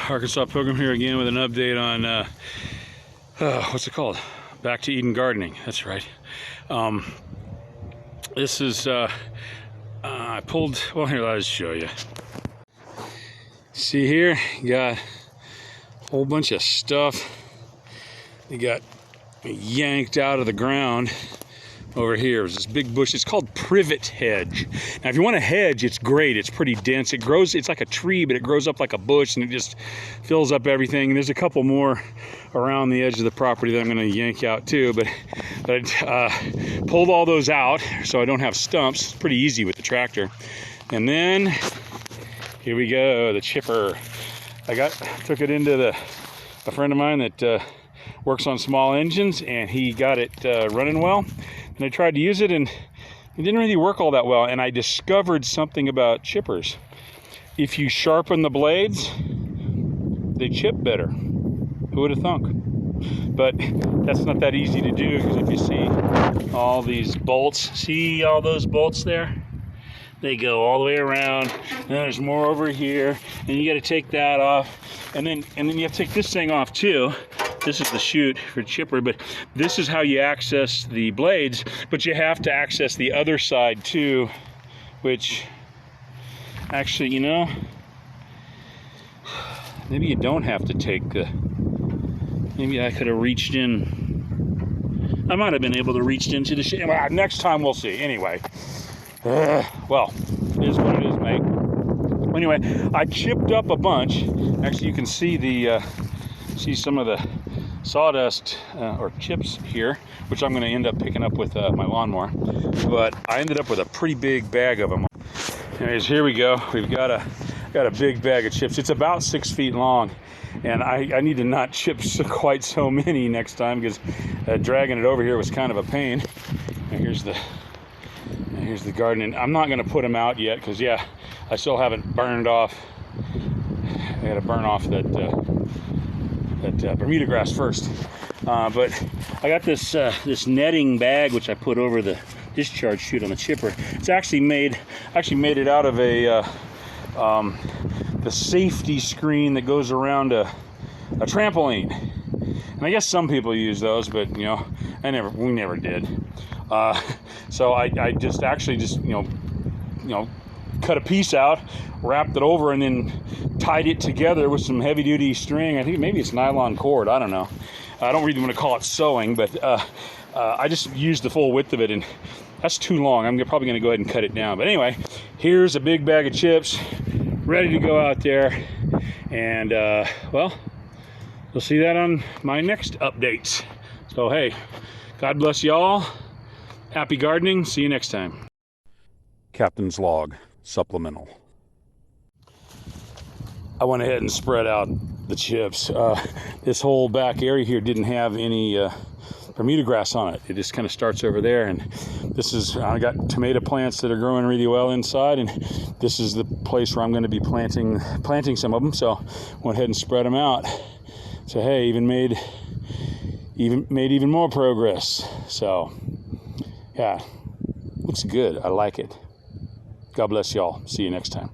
Arkansas Pilgrim here again with an update on, what's it called? Back to Eden gardening, that's right. This is, I pulled, well here, I'll just show you. See here, you got a whole bunch of stuff. You got yanked out of the ground. Over here is this big bush. It's called privet hedge. Now, if you want a hedge, it's great. It's pretty dense. It grows, it's like a tree, but it grows up like a bush and it just fills up everything. And there's a couple more around the edge of the property that I'm going to yank out too. But I pulled all those out so I don't have stumps. It's pretty easy with the tractor. And then here we go, the chipper. Took it into a friend of mine that works on small engines, and he got it running well. And I tried to use it and it didn't really work all that well. And I discovered something about chippers. If you sharpen the blades, they chip better. Who would have thunk? But that's not that easy to do, because if you see all these bolts, see all those bolts there? They go all the way around, and there's more over here, and you got to take that off, and then you have to take this thing off too. This is the chute for chipper, but this is how you access the blades, but you have to access the other side too, which actually, you know, maybe you don't have to take the, maybe I could have reached in. I might have been able to reach into the shit. Well, next time we'll see. Anyway, well, it is what it is, mate. Anyway, I chipped up a bunch. Actually, you can see the, see some of the sawdust or chips here, which I'm going to end up picking up with my lawnmower. But I ended up with a pretty big bag of them. Anyways, here we go. We've got a big bag of chips. It's about 6 feet long, and I need to not chip quite so many next time, because dragging it over here was kind of a pain. And here's the garden, and I'm not going to put them out yet because, yeah, I still haven't burned off. I got to burn off that Bermuda grass first. But I got this netting bag which I put over the discharge chute on the chipper. It's actually made it out of a the safety screen that goes around a trampoline. And I guess some people use those, but you know, we never did. So I just you know cut a piece out, wrapped it over, and then tied it together with some heavy-duty string. I think maybe it's nylon cord. I don't know. I don't really want to call it sewing, but I just used the full width of it, and that's too long. I'm probably going to go ahead and cut it down. But anyway, here's a big bag of chips, ready to go out there. And well, you'll see that on my next updates. So hey, God bless y'all. Happy gardening. See you next time. Captain's log supplemental. I went ahead and spread out the chips. This whole back area here didn't have any Bermuda grass on it. It just kind of starts over there, and this is, I got tomato plants that are growing really well inside, and this is the place where I'm going to be planting some of them. So went ahead and spread them out. So hey, even made even more progress. So yeah, looks good. I like it. God bless y'all. See you next time.